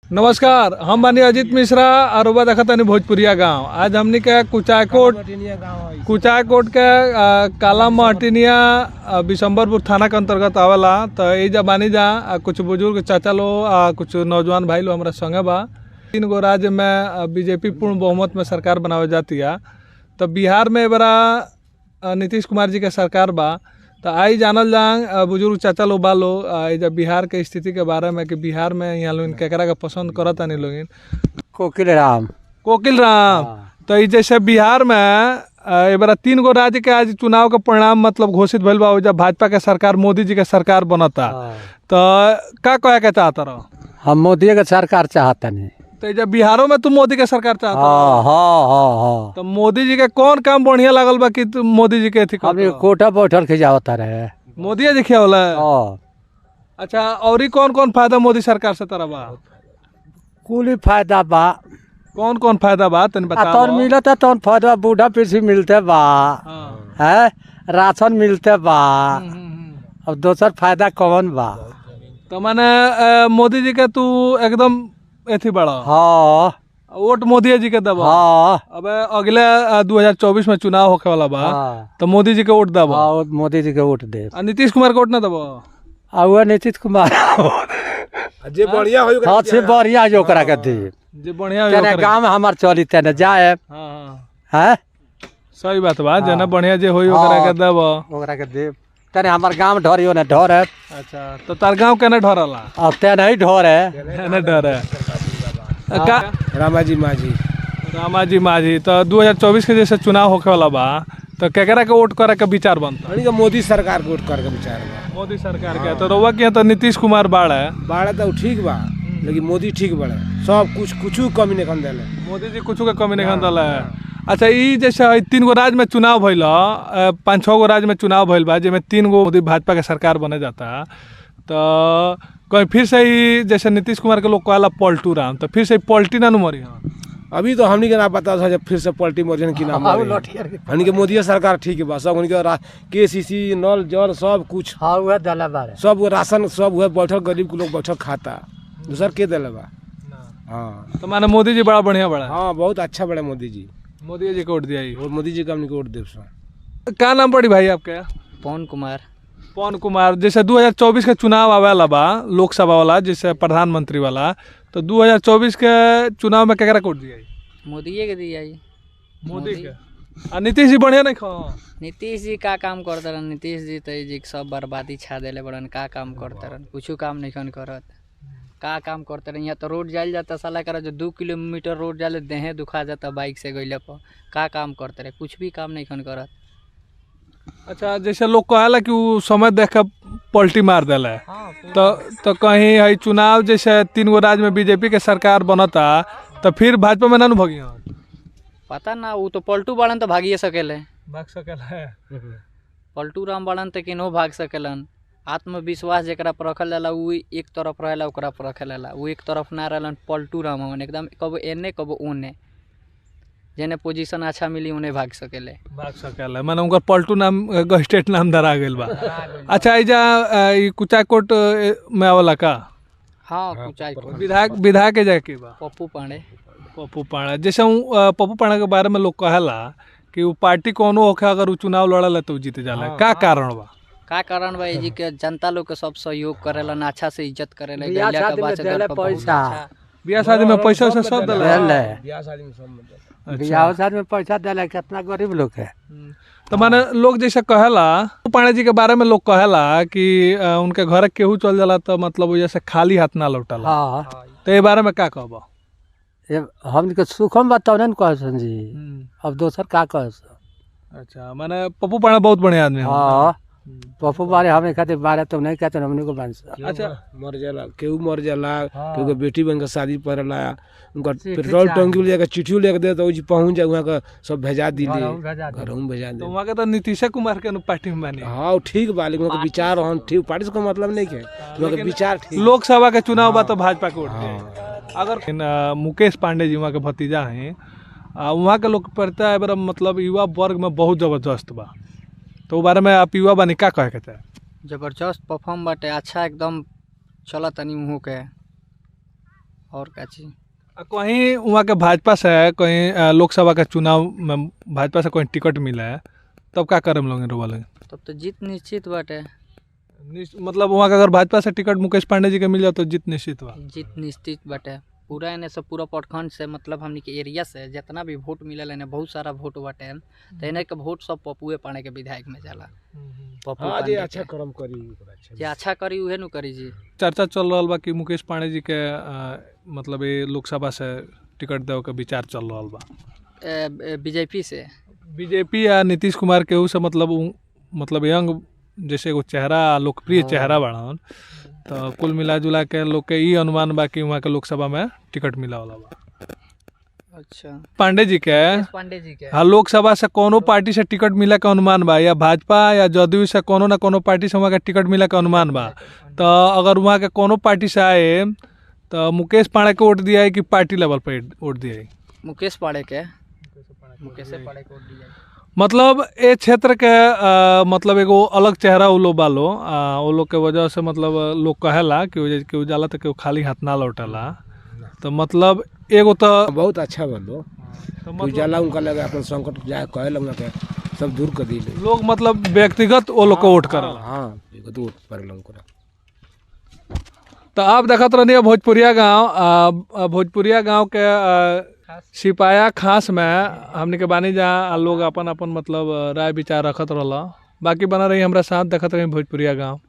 नमस्कार, हम बानी अजीत मिश्रा और उबा देखा तनी भोजपुरिया गांव। आज हमनी के कुचायकोट के काला महटिनिया बिशंबरपुर थाना के अंतर्गत आवेला। तो एजा बानी जा कुछ बुजुर्ग चाचा लो कुछ नौजवान भाई लो हमारा संगे बा। 3 गो राज्य में बीजेपी पूर्ण बहुमत में सरकार बनावे जाती है। तो बिहार में बड़ा नीतीश कुमार जी के सरकार बा। तो आई जानल जाए बुजुर्ग चाचा लो बालो जब बिहार के स्थिति के बारे में कि बिहार में यहाँ लोग केकरा के पसंद करत नहीं लोग। कोकिल राम तो जैसे बिहार में ए बार 3 गो राज्य के आज चुनाव के परिणाम मतलब घोषित भइल बा। जब भाजपा के सरकार मोदी जी के सरकार बनता तो का कहे के चाहता रहो? हम मोदी के सरकार चाहता नहीं। तो जब बिहारों में तुम मोदी के सरकार चाहता हाँ। तो मोदी जी के कौन काम बढ़िया लगल बा कि तुम मोदी जी के कोटा बैठल के जाता रहे मोदी जी के होला? अच्छा, और ही कौन कौन फायदा मोदी सरकार से तरह बा? कुल फायदा बा। कौन कौन फायदा बा तनी बता। तौन मिलता तौन फायदा बूढ़ा पेंशन मिलते बा है, राशन मिलते बा। अब दोसर फायदा कौन बा? तो माने मोदी जी के तू एकदम एथी बड़ा हाँ, वोट मोदी जी के दबा। हाँ। अब अगले 2024 में चुनाव होके वाला बा तो मोदी जी के वोट दबा। हाँ, मोदी जी के वोट दे। नीतीश कुमार के वोट ना दबा? वह नीतीश कुमार जे बढ़िया होई हाँ से बढ़िया जो ओकरा के दे। जे बढ़िया होई ओकरा गांव हमार चली तने जाए। हैं सही बात बा। जना बढ़िया जे होई ओकरा के दबा, ओकरा के दे। तने हमार गांव ढरियो ने ढर है। अच्छा, तो तार गांव केने ढरला? अब ते नहीं ढर है ने डर है का? रामाजी माझी। तो 2024 के जैसे चुनाव होके वाला बा तो केकरा के वोट करे के विचार बनता? मोदी सरकार के वोट करे के विचार बा। मोदी सरकार के तो रउआ के तो नीतीश कुमार बाड़े तो ठीक बा, लेकिन मोदी ठीक बड़े। सब कुछ कमी नहीं देले। मोदी जी कुछ के कमी नहीं दिला है। अच्छा, ई जैसे 3 गो राज्य में चुनाव भइल, 5-6 गो राज्य में चुनाव भइल बा जेमे 3 गो मोदी भाजपा के सरकार बने जाता। तो कहीं फिर से ही जैसे नीतीश कुमार के लोग कहला पलटू राम, तो फिर से पलटी ना मरी? अभी तो हमनी के ना पता था जब फिर से पलटी मर्जन की नाम हमनी के मोदी सरकार ठीक बा। सब उनके KCC नल जल सब कुछ सब राशन सब हुआ बैठल, गरीब के लोग बैठल खाता। दूसर के दिले बा? हाँ, तो माने मोदी जी बड़ा बढ़िया बड़ा। हाँ, बहुत अच्छा बड़े मोदी जी। मोदी जी को वोट दिया? मोदी जी का हमनी को वोट देव। क्या नाम पड़ी भाई आपके? पवन कुमार। जैसे 2024 के चुनाव आवेला बा लोकसभा वाला जैसे प्रधानमंत्री वाला, तो 2024 के चुनाव में केकरा वोट दिया? मोदी के दिया। मोदी के। नीतीश जी बढ़िया नहीं खा? नीतीश जी का काम करते रहन? नीतीश जी तो जी सब बर्बादी छा देले बड़न। का काम करते रहन? कुछ काम नहीं करत। का काम करते रहे? यहाँ तो रोड जाल जाता साला करा जो 2 किलोमीटर रोड जाले देहे दुखा जाता बाइक से गईले पर। का काम करते रहे? कुछ भी काम नहीं करत। अच्छा, जैसे लोग कहला कि वो समय देख के पलटी मार दिला है। तो कहीं है चुनाव जैसे 3 गो राज्य में बीजेपी के सरकार बनता तो फिर भाजपा में ना भागी? पता ना, वो तो पलटू बाड़न तो भागिए सकेले। भाग सकेला? पलटू राम बाड़न तो किनो भाग सकेलन। आत्मविश्वास जरा पर रखल जाला वो एक तरफ रहेला, ओकरा पर रखेला वो एक तरफ ना रहलन। पलटू राम हमन एकदम कबो एने कबो ओने, जेने पोजीशन अच्छा मिली उन्हें भाग सकेले। माने उनका पलटू नाम स्टेट नाम धरा गइल बा। अच्छा, एजा कुचायकोट में आवला का? हाँ, कुचायकोट। विधायक के जाके बा पप्पू पांडे। जैसे पप्पू पांडे के बारे में लोग कहला कि वो पार्टी कोनो होखे अगर वो चुनाव लड़ला तो जीत जाला। का कारण बा? का कारण बा जी के जनता लोग के सब सहयोग करेलन, अच्छा से इज्जत करेलन। बियाह शादी में पैसा सब दिला? बियाह शादी में पैसा दिला। कितना गरीब लोग है। तो माने लोग जैसे कहला पांडे जी के बारे में लोग कहला कि उनके घर केहू चल जाला तो मतलब जैसे खाली हाथ ना लौटला। हाँ, तो ये बारे में का कहबा? हमके सुखम बताओ ना कहसन जी। अब दोसर का कहस? अच्छा, माने पप्पू पांडे बहुत बढ़िया आदमी है। हाँ, पप्पू बारे हमें खातिर बारे तो नहीं कहते हमने को बांस। अच्छा, मर जाला केहू मर जाला, केहू के बेटी बन के शादी पड़ला, उनका पेट्रोल टंकी लेके चिट्ठी लेके दे तो पहुंच जाए वहाँ का सब भेजा दिले घर में भेजा दे। तो वहाँ के तो नीतीश कुमार के पार्टी में बानी। हाँ, ठीक बा, लेकिन उनका विचार हम ठीक पार्टी से मतलब नहीं है, उनका विचार ठीक। लोकसभा के चुनाव बा तो भाजपा के वोट। अगर मुकेश पांडे जी वहाँ के भतीजा हैं, वहाँ के लोग पड़ता है मतलब युवा वर्ग में बहुत जबरदस्त बा। तो बारे में आप युवा बानी का कहे के चाहे? जबरदस्त परफॉर्म बाटे, अच्छा एकदम चला तनी उहों के। और का चीज कहीं वहाँ के भाजपा से कहीं लोकसभा का चुनाव में भाजपा से कोई टिकट मिला है तब क्या करम लोगे रोवा लोगे? तब तो जीत निश्चित बाटे। मतलब वहाँ का अगर भाजपा से टिकट मुकेश पांडे जी के मिल जाए तो जीत निश्चित बा। जीत निश्चित बाटे पूरा एने से पूरा प्रखंड से मतलब हमनी के एरिया से जितना भी वोट मिलल है बहुत सारा वोट बाटे तो एने के वोट सब पप्पुए पांडे के विधायक में जाला। पप्पू हाँ पांडे जी के। अच्छा कर्म करी जे अच्छा करी उहे नु करी जी। चर्चा चल रहा बा कि मुकेश पांडे जी के मतलब ये लोकसभा से टिकट देवे के विचार चल रहा बा बीजेपी से बीजेपी या नीतीश कुमार केहू से मतलब यंग जैसे एगो चेहरा लोकप्रिय चेहरा बाड़न तो कुल मिला जुला के लोग के ई अनुमान बा कि वहाँ के लोकसभा में टिकट मिला वाला बा। अच्छा पांडे जी के पांडे जी के हाँ लोकसभा से कोनो पार्टी से टिकट मिला के अनुमान बा या भाजपा या जदयू से कोनो ना कोनो पार्टी से वहाँ के टिकट मिला के अनुमान बा। तो अगर वहाँ के कोनो पार्टी से आए तो मुकेश पांडे के वोट दिया है कि पार्टी लेवल पर वोट दिया है? मुकेश पांडे के मुकेश पांडे को वोट दिया। मतलब ये क्षेत्र के मतलब एगो अलग चेहरा वो लोग बालो वो लोग के वजह से मतलब लोग कहेला कि केहू जाला तो केहू खाली हाथ ना लौटेला। तो मतलब एगो तो बहुत अच्छा बनो तो जाला उनका लगे अपन संकट जाए कहे लग के सब दूर कर दिले लोग मतलब व्यक्तिगत वो लोग को वोट करला। हाँ व्यक्तिगत वोट पर लोग को। तो आप देखत रहनी भोजपुरिया गांव भोजपुरिया गांव के सिपाया खास में हमने के बानी जहाँ लोग अपन अपन मतलब राय विचार रखत रहला। बाकी बना रही हमरा साथ देखत रही भोजपुरिया गांव।